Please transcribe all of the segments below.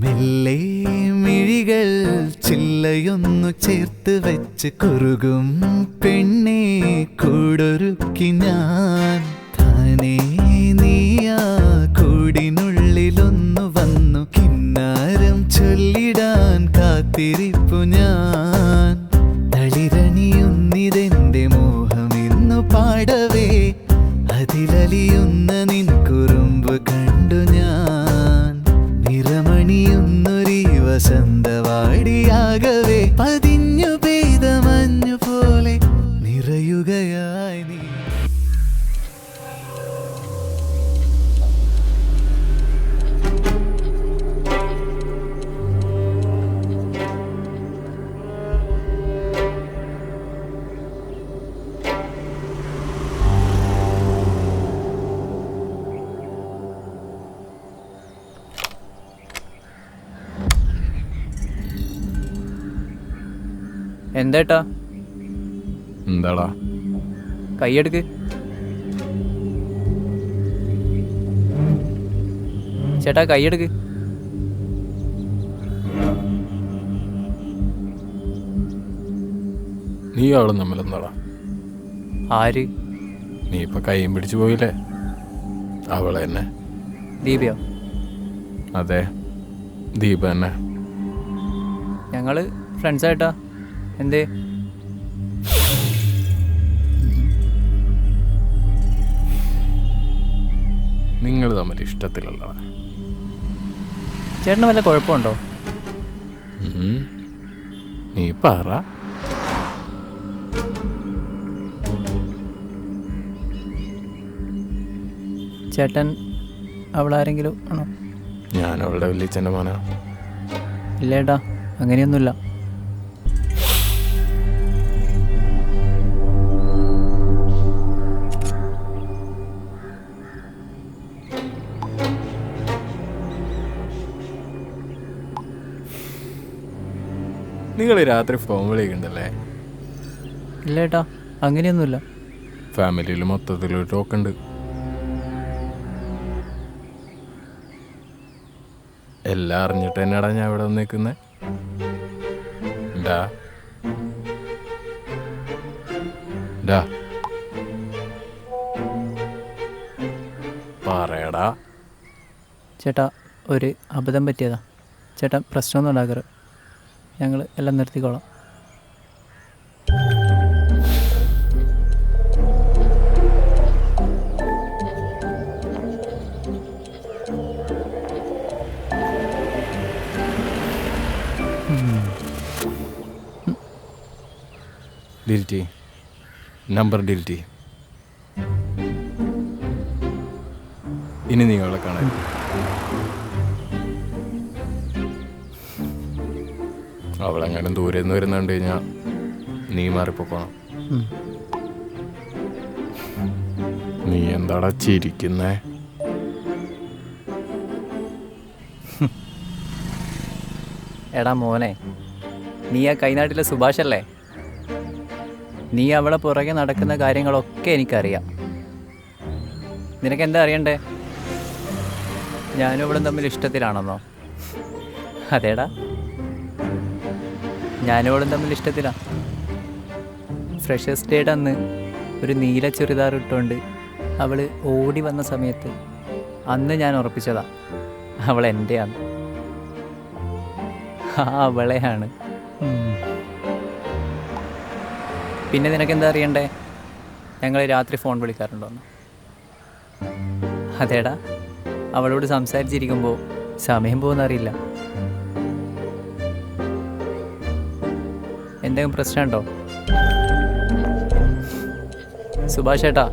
മെല്ലെ മിഴികൾ ചില്ലയൊന്നു ചേർത്ത് വെച്ച് കുറുകും പെണ്ണെ കൂടൊരുക്കി ഞാൻ താനേ നീയാ കൂടിനുള്ളിലൊന്നു വന്നു കിന്നാരം ചൊല്ലിടാൻ കാത്തിരിപ്പു ഞാൻ തളിരണിയുന്നിതെന്റെ മോഹം ഇന്നു പാടവേ അതിലലിയുന്ന നിൻ കുറുമ്പ് കണ്ടു ഞാൻ നിറമണിയുന്നൊരീ വസന്തവാടിയാകവേ പതിഞ്ഞു പെയ്ത മഞ്ഞു പോലെ നിറയുകയായി നീ. എന്തേട്ടാ? എന്താടാ? കൈയെടുക്ക്. ചേട്ടാ കൈയെടുക്ക്. നീ അവളെ തമ്മിൽ എന്താടാ? ആര്? നീ ഇപ്പൊ കൈയും പിടിച്ചു പോയില്ലേ? അവളെ തന്നെ. ദീപയോ? അതെ, ദീപ തന്നെ. ഞങ്ങള് ഫ്രണ്ട്സായിട്ടാ. എന്തേ? നിങ്ങൾ തമ്മിൽ ഇഷ്ടത്തിലല്ല. ചേട്ടന് വല്ല കുഴപ്പമുണ്ടോ? നീ പറ. ചേട്ടൻ അവളാരെങ്കിലും ആണോ? ഞാൻ അവളുടെ വലിയച്ഛൻ്റെ മോനാ. ഇല്ല ഏട്ടാ, അങ്ങനെയൊന്നുമില്ല. നിങ്ങൾ രാത്രി ഫോൺ വിളിക്കണ്ടല്ലേ? ഇല്ല ഏട്ടാ, അങ്ങനെയൊന്നുമില്ല. ഫാമിലിയിൽ മൊത്തത്തിലൊരു ടോക്കുണ്ട്. എല്ലാം അറിഞ്ഞിട്ട് തന്നെയാടാ ഞാൻ ഇവിടെ വന്നേക്കുന്നത്. പറയടാ. ചേട്ടാ, ഒരു അബദ്ധം പറ്റിയതാ. ചേട്ടാ പ്രശ്നമൊന്നും ഉണ്ടാക്കരുത്. ഞങ്ങൾ എല്ലാം നിർത്തിക്കോളാം. ഡിലിറ്റി നമ്പർ ഡിലിറ്റി. ഇനി നീ അവളെ കാണാൻ. അവളെങ്ങനെ ദൂരെ നിന്ന് വരുന്നുണ്ട് കഴിഞ്ഞാൽ നീ മാറിപ്പോക്കണം. നീ എന്താടാ ചിരിക്കുന്നേ? എടാ മോനെ, നീ ആ കൈനാട്ടിലെ സുഭാഷല്ലേ? നീ അവളെ പുറകെ നടക്കുന്ന കാര്യങ്ങളൊക്കെ എനിക്കറിയാം. നിനക്കെന്താ അറിയണ്ടേ? ഞാനും അവളും തമ്മിൽ ഇഷ്ടത്തിലാണെന്നോ? അതേടാ, ഞാനും അവളും തമ്മിൽ ഇഷ്ടത്തിലാണ്. ഫ്രഷേഴ്സ് ഡേയുടെ അന്ന് ഒരു നീല ചുരിദാർ ഇട്ടുകൊണ്ട് അവൾ ഓടി വന്ന സമയത്ത് അന്ന് ഞാൻ ഉറപ്പിച്ചതാ അവൾ എൻ്റെയാണ്. അവളെയാണ്. പിന്നെ നിനക്കെന്താ അറിയണ്ടേ? ഞങ്ങൾ രാത്രി ഫോൺ വിളിക്കാറുണ്ടോന്ന്? അതേടാ, അവളോട് സംസാരിച്ചിരിക്കുമ്പോൾ സമയം പോകുന്നറിയില്ല. എന്തെങ്കിലും പ്രശ്നമുണ്ടോ? സുഭാഷ് ചേട്ടാ,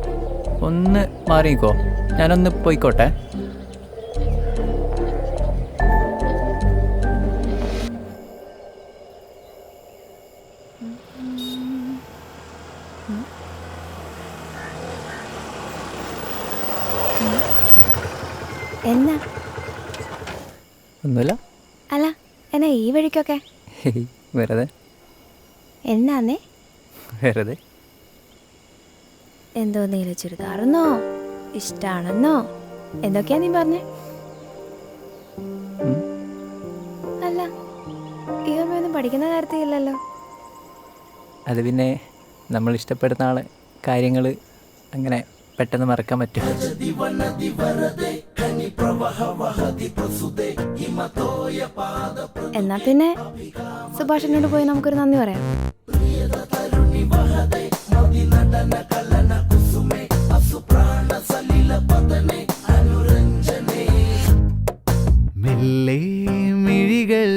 ഒന്ന് മാറിക്കോ, ഞാനൊന്ന് പോയിക്കോട്ടെ. എന്നാ? ഒന്നുമില്ല. അല്ല, എന്നാ ഈ വഴിക്കൊക്കെ? വെറുതെ. എന്നാന്നേ? വെറുതെ. എന്തോ നീല ചുരിദാറെന്നോ ഇഷ്ടാണെന്നോ എന്തൊക്കെയാ നീ പറഞ്ഞേ? പഠിക്കുന്ന കാര്യത്തില്ലല്ലോ. അത് പിന്നെ നമ്മൾ ഇഷ്ടപ്പെടുന്ന ആളെ കാര്യങ്ങൾ അങ്ങനെ പെട്ടെന്ന് മറക്കാൻ പറ്റും. എന്നാ പിന്നെ സുഭാഷിനോട് പോയി നമുക്കൊരു നന്ദി പറയാം. മെല്ലെ മിഴികൾ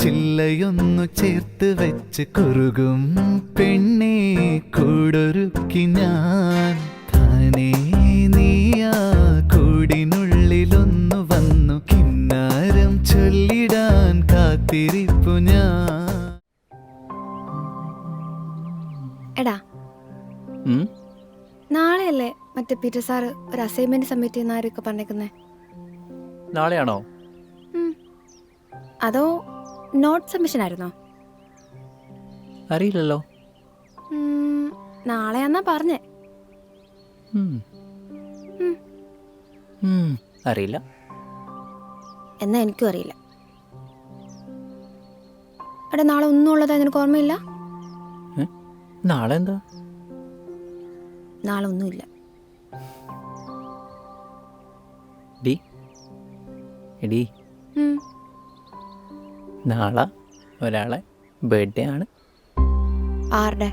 ചില്ലയൊന്നു ചേർത്ത് വെച്ച് കുറുകും പെണ്ണെ കൂടൊരുക്കി ഞാൻ താനേ നീയാ കൂടിനുള്ളിലൊന്നു വന്നു കിന്നാരം ചൊല്ലിടാൻ കാത്തിരിപ്പു ഞാൻ. എടാ, ഉം? നാളെയല്ലേ മറ്റേ പീറ്റർ സാറ് ഒരു അസൈൻമെന്റ് സബ്മിറ്റ് ചെയ്യുന്ന ആരൊക്കെ പറഞ്ഞേക്കുന്നേ? നാളെയാണോ? അതോ നോട്ട് സബ്മിഷൻ ആയിരുന്നോ? അറിയില്ലല്ലോ. നാളെയാന്നാ പറഞ്ഞേ. ഉം. അറിയില്ല. എന്നാ എനിക്കും അറിയില്ല. എടാ, നാളെ ഒന്നും ഉള്ളതായി നിനക്ക് ഓർമ്മയില്ല? നാളെ എന്താ? നാളെ ഒന്നുമില്ല. എടി, നാളെ ഒരാളെ ബർത്ത്ഡേ ആണ്. ആരുടെ?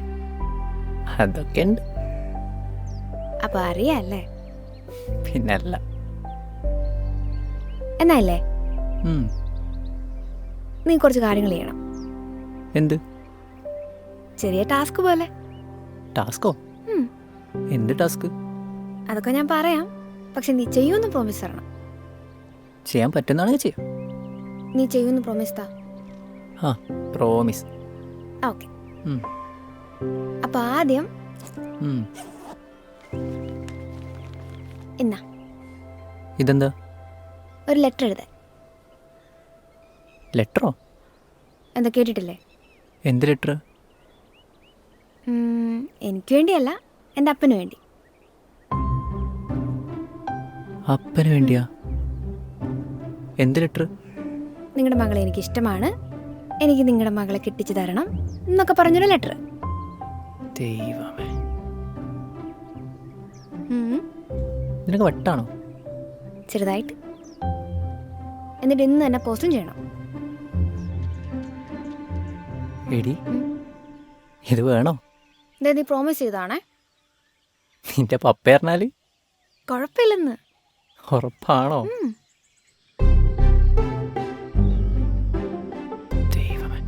അതൊക്കെ ഉണ്ട്. അപ്പൊ അറിയാല്ലേ? പിന്നല്ല. എന്നല്ലേ ഉം. നീ കുറച്ച് കാര്യങ്ങൾ ചെയ്യണം. എന്ത്? ചെറിയ ടാസ്ക് പോലെ. ടാസ്കോ? എന്ത് ടാസ്ക്? അതൊക്കെ ഞാൻ പറയാം, പക്ഷെ നീ ചെയ്യുമെന്ന് പ്രോമിസ് തരണം. ചെയ്യാൻ പറ്റുന്നതാണെങ്കിൽ ചെയ്യാം. നീ ചെയ്യുമെന്ന് പ്രോമിസ് താ. ആ, പ്രോമിസ്. ഓക്കെ. അപ്പൊ ആദ്യം എന്നാ ഇതെന്താ? ഒരു ലെറ്റർ എഴുതാൻ. ലെറ്ററോ? എന്താ, കേട്ടിട്ടില്ലേ? എന്ത് ലെറ്റർ? എനിക്ക് വേണ്ടിയല്ല, എൻ്റെ അപ്പന് വേണ്ടി. അപ്പന് വേണ്ടിയാ? എന്ത് ലെറ്റർ? നിങ്ങളുടെ മകളെ എനിക്ക് ഇഷ്ടമാണ്, എനിക്ക് നിങ്ങളുടെ മകളെ കെട്ടിച്ചു തരണം എന്നൊക്കെ പറഞ്ഞൊരു ലെറ്റർ. ദൈവമേ, നിനക്ക് വട്ടാണോ? ചെറുതായിട്ട്. എന്നിട്ട് ഇന്ന് തന്നെ പോസ്റ്റും ചെയ്യണം. എടി, ഇത് വേണോ? ഇതേ നീ പ്രോമിസ് ചെയ്താണേ. നിന്റെ പപ്പ പറഞ്ഞാല് കുഴപ്പമില്ലെന്ന്. ഉറപ്പാണോ? ദൈവമേ.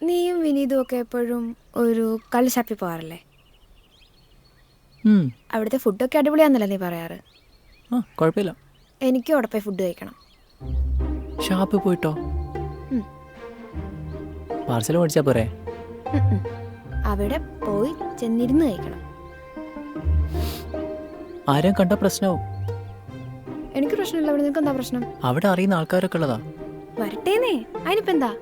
നീയും വിനീതും ഒക്കെ എപ്പോഴും ഒരു കള്ള് ഷാപ്പിൽ പോകാറില്ലേ? അവിടുത്തെ ഫുഡൊക്കെ അടിപൊളിയാന്നല്ലേ നീ പറയാറ്? ആ, കുഴപ്പമില്ല. എനിക്കും അവിടെ പോയി ഫുഡ് കഴിക്കണം. ഷാപ്പിൽ പോയിട്ടോ? പാർസൽ മേടിച്ചാ പോരെ? അവിടെ പോയി ചെന്നിരുന്ന് കഴിക്കണം. ആരെയും കണ്ട പ്രശ്നവും? എനിക്ക് പ്രശ്നമില്ല. അവിടെ നിനക്ക് എന്താ പ്രശ്നം? അവിടെ അറിയുന്ന ആൾക്കാരൊക്കെ ഉള്ളതാ. വരട്ടേന്നേ, അതിനിപ്പോ എന്താ?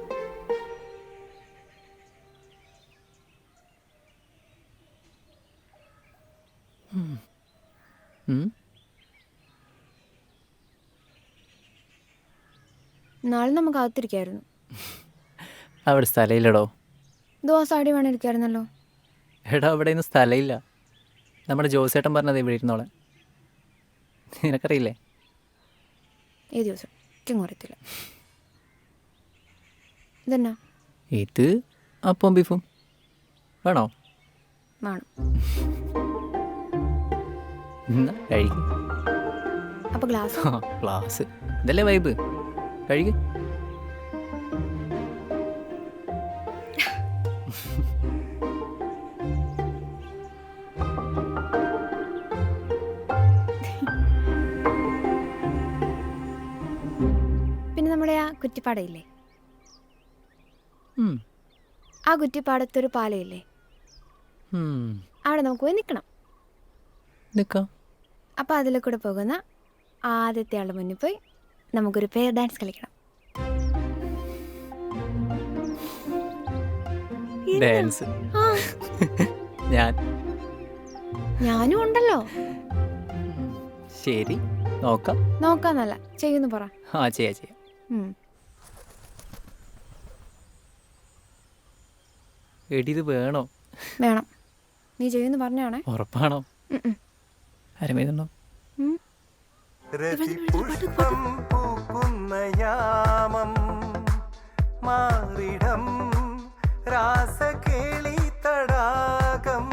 നാളെ നമുക്ക് അകത്തിരിക്കായിരുന്നു. അവിടെ സ്ഥലമില്ലടോ. ദിവസം അടി വേണം ഇരിക്കായിരുന്നല്ലോ. എടാ, അവിടെ ഒന്നും സ്ഥലമില്ല. നമ്മുടെ ജോസേട്ടൻ പറഞ്ഞത് ഇവിടെ ഇരുന്നോളെ. നിനക്കറിയില്ലേ? ഏത് ദിവസം എനിക്കും അറിയത്തില്ല. ഇതെന്നാ? ഇത് അപ്പം ബീഫും. വേണോ? വേണം. എന്നാ കഴിക്കും. അപ്പൊ ഗ്ലാസ്? ഗ്ലാസ് ഇതല്ലേ വൈബ്. കഴിക്ക്. പിന്നെ നമ്മുടെ ആ കുറ്റിപ്പാടയില്ലേ, ആ കുറ്റിപ്പാടത്തൊരു പാലയില്ലേ, അവിടെ നമുക്ക് പോയി നിൽക്കണം. നിൽക്കാം. അപ്പം അതിലെ കൂടെ പോകുന്ന ആദ്യത്തെ ആളുടെ മുന്നിൽ പോയി നമുക്കൊരു പെയർ ഡാൻസ് കളിക്കണം. ഡാൻസ്? ഞാനും ഉണ്ടല്ലോ. ശരി, നോക്കാം. നോക്കാന്നല്ല, ചെയ്യുന്നു പറ. ആ ചെയ്യാം. ഉം. എടി ഇത് വേണോ? വേണം. നീ ചെയ്യുന്നു പറഞ്ഞാണേ. ഉറപ്പാണോ? അരമേതുണ്ടോ? രതിപുഷ്പം പൂക്കുന്ന യാമം മാറിടം രാസകേളി തടാകം.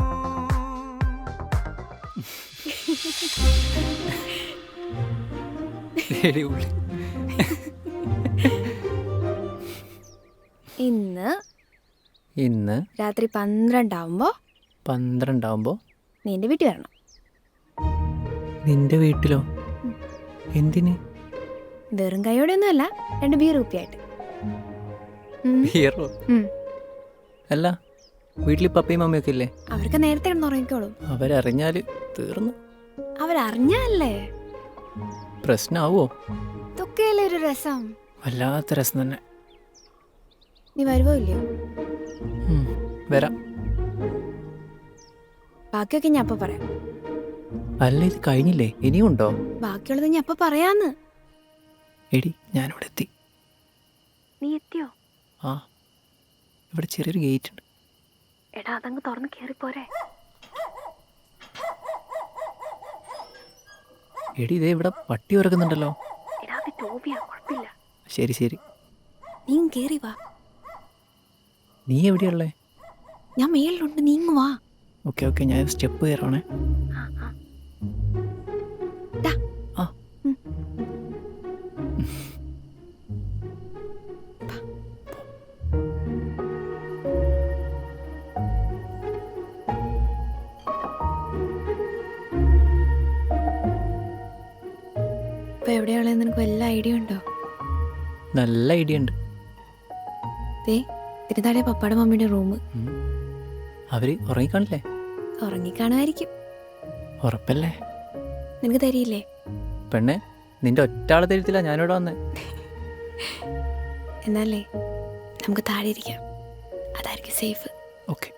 എടി ഉള്ളി. ഇന്ന് രാത്രി 12 ആവുമ്പോ നീ എൻ്റെ വീട്ടിൽ വരണം. നിന്റെ വീട്ടിലോ? എന്തിന്? വെറും കൈയോടെയൊന്നും അല്ല, 2 ബീർ കുപ്പിയായിട്ട്. ബിയറോ? അല്ല, വീട്ടിൽ പപ്പയും മമ്മിയൊക്കെ ഇല്ലേ? അവർക്ക് നേരത്തെ ഉറങ്ങിക്കോളും. അവരറിഞ്ഞാല് തീർന്നു. അവരറിഞ്ഞല്ലേ പ്രശ്നാവോ? ഇതൊക്കെയല്ലേ ഒരു രസം. വല്ലാത്ത രസം തന്നെ. നീ വരുവോ ഇല്ലയോ? വരാം. ബാക്കിയൊക്കെ ഞാൻ അപ്പൊ പറയാം. അല്ല, ഇത് കഴിഞ്ഞില്ലേ? ഇനിയും ഉണ്ടോ? ബാക്കിയുള്ളത് ഞാൻ അപ്പൊ പറയാന്ന്. എടി ഞാനിവിടെ എത്തി. നീ എത്തിയോ? ആ, ഇവിടെ ചെറിയൊരു ഗേറ്റ് ഉണ്ട്. എടാ, അതങ്ങ് തുറന്ന് കേറിപ്പോരെ. എടി ഇതേ ഇവിടെ പട്ടി ഉറക്കുന്നുണ്ടല്ലോ. എടാ, അത് ടോബിയാ, കുഴപ്പമില്ല. ശരി. നീ കേറി വാ. നീ എവിടെയുള്ളേ? ഞാൻ മേളിലുണ്ട്, നീങ്ങു വാ. ഓക്കെ, ഞാൻ സ്റ്റെപ്പ് കയറണേ. ആ ഇപ്പൊ എവിടെയുള്ളത് നിനക്ക് വല്ല ഐഡിയ ഉണ്ടോ? നല്ല ഐഡിയ ഉണ്ട്. തിരുതാടിയ പപ്പാടെ മമ്മിയുടെ റൂം. അവര് ഉറങ്ങിക്കാണില്ലേ? ഉറങ്ങിക്കാണുമായിരിക്കും. ഉറപ്പല്ലേ? നിനക്ക് തരിയില്ലേ? പെണ്ണെ, നിന്റെ ഒറ്റാളെ തരത്തില്ല ഞാനിവിടെ വന്നേ. എന്നാലേ നമുക്ക് താഴെ ഇരിക്കാം, അതായിരിക്കും സേഫ്. ഓക്കെ.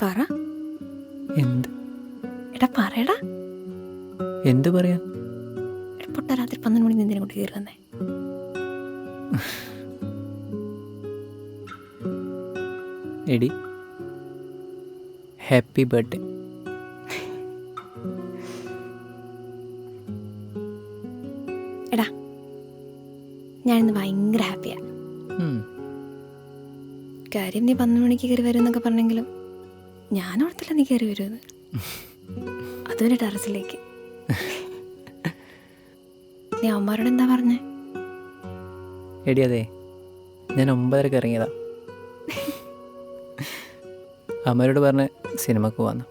പറ. എന്ത്? എടാ പറയടാ. എന്ത് പറയാ? പൊട്ട രാത്രി 12 മണി നിന്തിനെ കൊണ്ട് കയറി വന്നേ. എടി ഹാപ്പി ബർത്ത്ഡേ. എടാ, ഞാനിന്ന് ഭയങ്കര ഹാപ്പിയാ. കാര്യം നീ 12 മണിക്ക് കയറി വരും എന്നൊക്കെ പറഞ്ഞെങ്കിലും ഞാൻ ഓർത്തില്ല നീ കയറി വരുമെന്ന്. അതുപോലെ ടെറസിലേക്ക്. നീ അമ്മമാരോട് എന്താ പറഞ്ഞേ? എടി അതെ, ഞാൻ 9:30 ഇറങ്ങിയതാ. അമ്മയോട് പറഞ്ഞ സിനിമക്ക് പോവാന്ന്.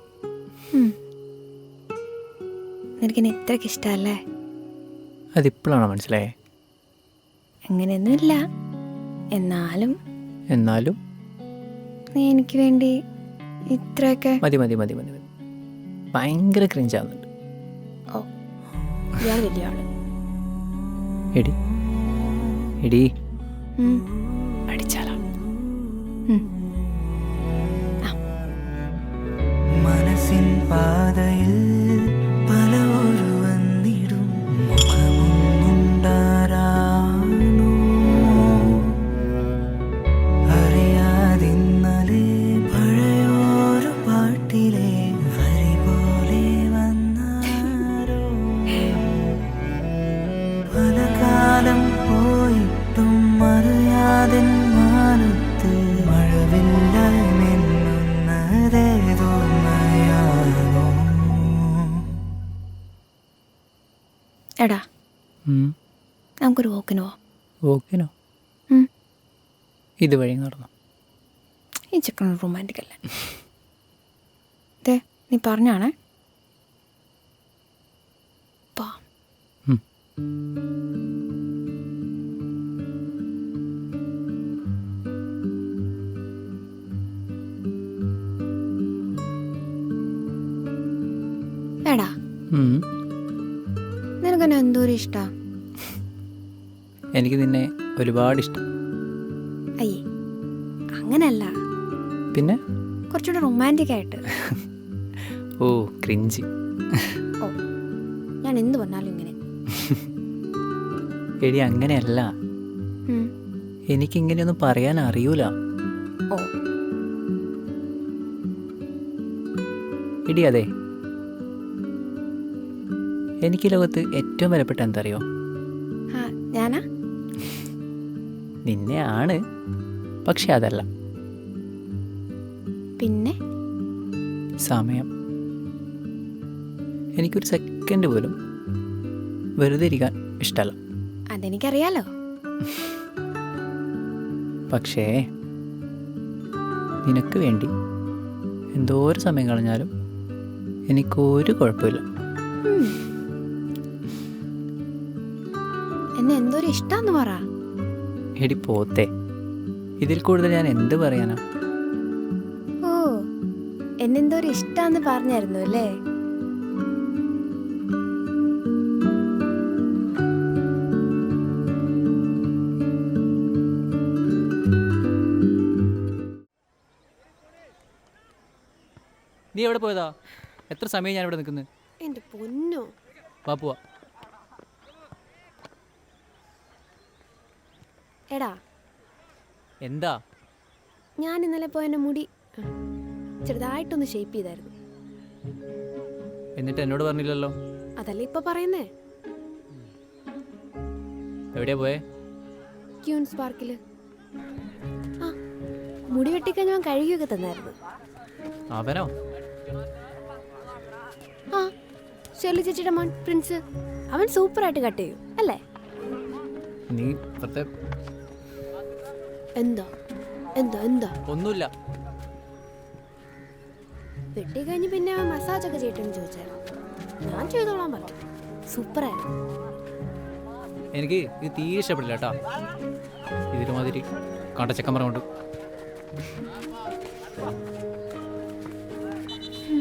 നിനക്കെന്നെ ഇത്രയ്ക്ക് ഇഷ്ടമല്ലേ? അതിപ്പോഴാണോ മനസ്സിലായേ? അങ്ങനെയൊന്നുമില്ല. എന്നാലും നീ എനിക്ക് വേണ്ടി ഇത്രയൊക്കെ. മതി. ഭയങ്കര ക്രിഞ്ചാവുന്നുണ്ട്. ഓ, ഇയാൾ വലിയ ആള്. എടി അടിച്ചാലോ? മനസ്സിൻ പാതയിൽ പല ഒഴുവന്നിടും മുഖമൊന്നുണ്ടാരാനോ അറിയാതിന്നലെ പഴയൊരു പാട്ടിലെ വരി പോലെ വന്നാരോ. പല കാലം പോയിട്ടും അറിയാതെ മാനത്ത് മഴവില്ലായി മിന്നുന്നതേതോ മയാനോ. എടാ, നമുക്കൊരു വോക്കിന് പോവാം. ഓക്കെനോ? ഇതുവഴി നടന്നു. ഈ ചെക്കൻ റൊമാൻറ്റിക് അല്ലേ? നീ പറഞ്ഞാണേ. എടാ ഉം. നിനക്കെന്നെ എന്തോരം ഇഷ്ടാ. എനിക്ക് നിന്നെ ഒരുപാട് ഇഷ്ടം. അയ്യേ അങ്ങനല്ല, പിന്നെ കുറച്ചുകൂടെ റൊമാൻറ്റിക് ആയിട്ട്. ഓ ക്രിഞ്ച്. ഓ ഞാൻ എന്ത് പറഞ്ഞാലും ഇങ്ങനെ. എടി അങ്ങനെയല്ല, ഉം. എനിക്കിങ്ങനെയൊന്നും പറയാൻ അറിയൂല. ഓ എടി അതെ, എനിക്ക് ഈ ലോകത്ത് ഏറ്റവും വിലപ്പെട്ട എന്തറിയോ? ആ ഞാനാ? നിന്നെയാണ്, പക്ഷെ അതല്ല. പിന്നെ സമയം. എനിക്കൊരു സെക്കൻഡ് പോലും വെറുതെ ഇരിക്കാൻ ഇഷ്ടമല്ല. അതെനിക്കറിയാലോ. പക്ഷേ നിനക്ക് വേണ്ടി എന്തോരം സമയം കളഞ്ഞാലും എനിക്കൊരു കുഴപ്പമില്ല. ഉം. എന്നെ എന്തോരം ഇഷ്ടാന്ന് പറ. എടി പോത്തെ, ഇതിൽ കൂടുതൽ ഞാൻ എന്ത് പറയാനാ? ഓ എന്നെന്തോരം ഇഷ്ടാന്ന് പറഞ്ഞായിരുന്നു അല്ലേ? നീ എവിടെ പോയതാ? എത്ര സമയം ഞാൻ ഇവിടെ നിൽക്കുന്നത്? എന്റെ പൊന്നോ. വാ പോവാ. എടാ എന്താ? ഞാൻ ഇന്നലെ പോയ എൻ്റെ മുടി ചെറുതായിട്ടൊന്ന് ഷേപ്പ് ചെയ്തായിരുന്നു. എന്നിട്ട് എന്നോട് പറഞ്ഞില്ലല്ലോ. അതല്ലേ ഇപ്പൊ പറയുന്നേ. എവിടെയാ പോയേ? ക്യൂൻസ് പാർക്കില്. ആ മുടി വെട്ടിക്കഴിഞ്ഞ് അവൻ കഴുകിയൊക്കെ തന്നായിരുന്നു. അവനോ? ആ ഷെർലി ചേച്ചിയുടെ മോൻ പ്രിൻസ്. അവൻ സൂപ്പറായിട്ട് കട്ട് ചെയ്യും അല്ലേ? നീ വെറുതെ എന്താ എന്താ എന്താ? ഒന്നുമില്ല. വെട്ടി കഴിഞ്ഞ് പിന്നെ അവൻ മസാജ് ഒക്കെ ചെയ്തിട്ടെന്ന് ചോദിച്ചായിരുന്നു. ഞാൻ ചെയ്തോളാൻ പറഞ്ഞു. സൂപ്പറായിരുന്നു. എനിക്ക് ഇത് തീരെ ഇഷ്ടപ്പെടില്ല കേട്ടോ. ഇതിനുമാതിരി കണ്ട ചെക്കൻ പറഞ്ഞുകൊണ്ട്.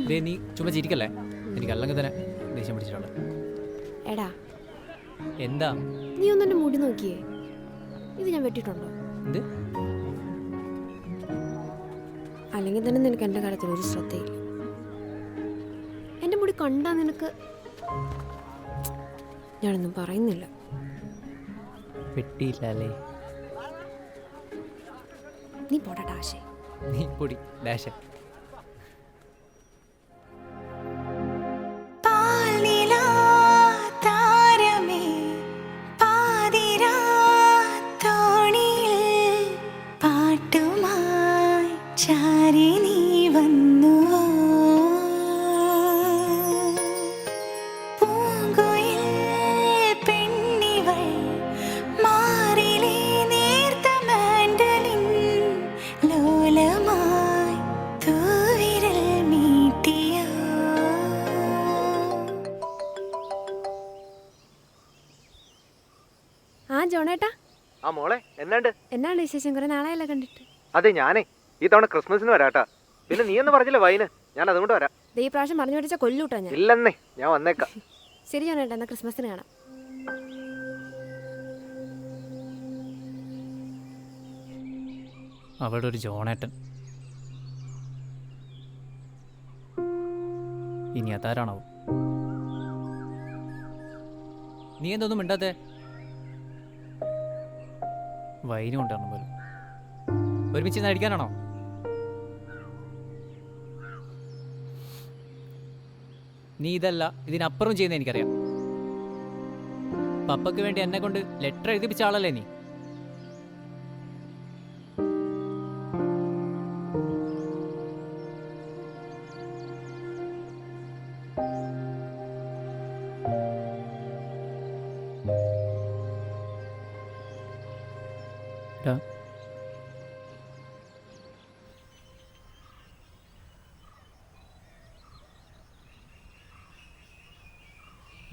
ദേ നീ ചുമ്മാ ചിരിക്കല്ലേ, എനിക്ക് അല്ലെങ്കിൽ തന്നെ ദേഷ്യം പിടിച്ചിട്ടുണ്ട്. എടാ എന്താ? നീ ഒന്ന് എൻ്റെ മുടി നോക്കിയേ. ഇത് ഞാൻ വെട്ടിയിട്ടുണ്ടോ? എന്ത്? അല്ലെങ്കിൽ തന്നെ നിനക്ക് എൻ്റെ കാര്യത്തിൽ ഒരു ശ്രദ്ധയില്ല. എൻ്റെ മുടി കണ്ടാ നിനക്ക്. ഞാനൊന്നും പറയുന്നില്ല. വെട്ടിയില്ല അല്ലേ? നീ പോടാ ആശേ. നീ പൊടി ഡാഷ. ആ ജോണേട്ടാ. ആ മോളെ എന്നാണ്ട്? എന്നാണ് വിശേഷം? കുറെ നാളെയല്ല കണ്ടിട്ട്. അതെ ഞാനേ ഈ തവണ ക്രിസ്മസിന് വരാട്ടാ. പിന്നെ നീ എന്ന് പറഞ്ഞില്ല വൈന്, ഞാൻ അതുകൊണ്ട് വരാം. ദേ ഈ പ്രാവശ്യം പറഞ്ഞു പഠിച്ച കൊല്ലൂട്ടാ ഞാൻ. ഇല്ലെന്നേ, ഞാൻ വന്നേക്കാം. ശരി ജോണേട്ടാ, എന്നാ ക്രിസ്മസിന് കാണാം. അവിടെ ഒരു ജോണേട്ടൻ. ഇനി അതാരാണോ? നീ എന്തൊന്നും മിണ്ടാത്തെ? വൈനും ഉണ്ടാണ് പോലും. ഒരുമിച്ച് അടിക്കാനാണോ? നീ ഇതല്ല ഇതിനപ്പുറം ചെയ്യുന്ന എനിക്കറിയാം. പപ്പയ്ക്ക് വേണ്ടി എന്നെ കൊണ്ട് ലെറ്റർ എഴുതിപ്പിച്ച ആളല്ലേ നീ?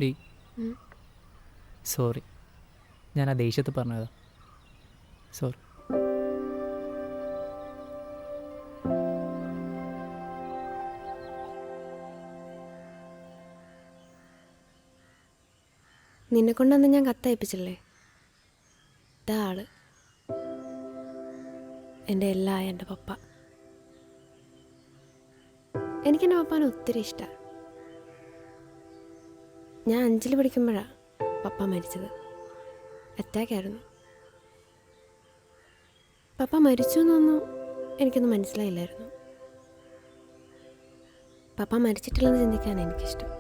ഡി സോറി, ഞാൻ ആ ദേഷ്യത്ത് പറഞ്ഞതാ. സോറി. നിന്നെ കൊണ്ടന്ന് ഞാൻ കത്തയപ്പിച്ചില്ലേ, ഇതാ ആള്. എൻ്റെ എൻ്റെ പപ്പ. എനിക്കെൻ്റെ പപ്പാനെ ഒത്തിരി ഇഷ്ടമാണ്. ഞാൻ 5ൽ പഠിക്കുമ്പോഴാണ് പപ്പ മരിച്ചത്. അറ്റാക്കായിരുന്നു. പപ്പ മരിച്ചു എന്നൊന്നും എനിക്കൊന്നും മനസ്സിലായില്ലായിരുന്നു. പപ്പ മരിച്ചിട്ടില്ലെന്ന് ചിന്തിക്കാൻ എനിക്കിഷ്ടം.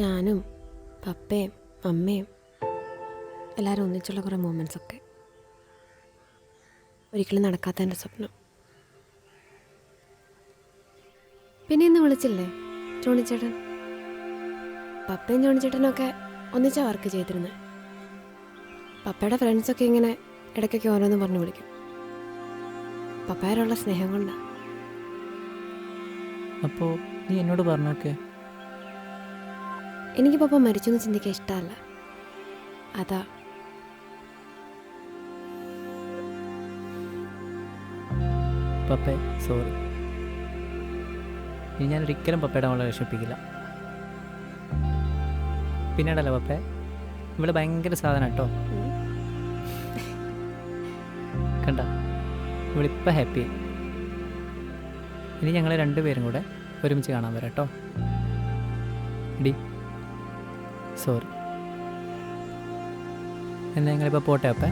ഞാനും പപ്പയും അമ്മയും എല്ലാവരും ഒന്നിച്ചുള്ള കുറേ മൊമെൻറ്റ്സൊക്കെ. ഒരിക്കലും നടക്കാത്ത എൻ്റെ സ്വപ്നം. പിന്നെ ഇന്ന് വിളിച്ചില്ലേ ജോണിച്ചേട്ടൻ? പപ്പയും ജോണിച്ചേട്ടനൊക്കെ ഒന്നിച്ചാ വർക്ക് ചെയ്തിരുന്നത്. പപ്പയുടെ ഫ്രണ്ട്സൊക്കെ ഇങ്ങനെ ഇടയ്ക്കൊക്കെ ഓരോന്ന് പറഞ്ഞു വിളിക്കും. പപ്പയോടുള്ള സ്നേഹം കൊണ്ടാണ്. അപ്പോൾ നീ എന്നോട് പറഞ്ഞോക്കെ. എനിക്ക് പപ്പ മരിച്ചു എന്ന് ചിന്തിക്കാൻ ഇഷ്ടമല്ല. അതാ. പപ്പേ സോറി. ഇനി ഞാൻ ഒരിക്കലും പപ്പയുടെ മോളെ വിഷമിപ്പിക്കില്ല. പിന്നീടല്ല പപ്പേ, ഇവിടെ ഭയങ്കര സാധനം കേട്ടോ. കണ്ട, ഇവളിപ്പോൾ ഹാപ്പി. ഇനി ഞങ്ങൾ രണ്ടുപേരും കൂടെ ഒരുമിച്ച് കാണാൻ വരാം കേട്ടോ. D sorry. എന്നാൽ ഞങ്ങളിപ്പോൾ പോട്ടെ അപ്പേ.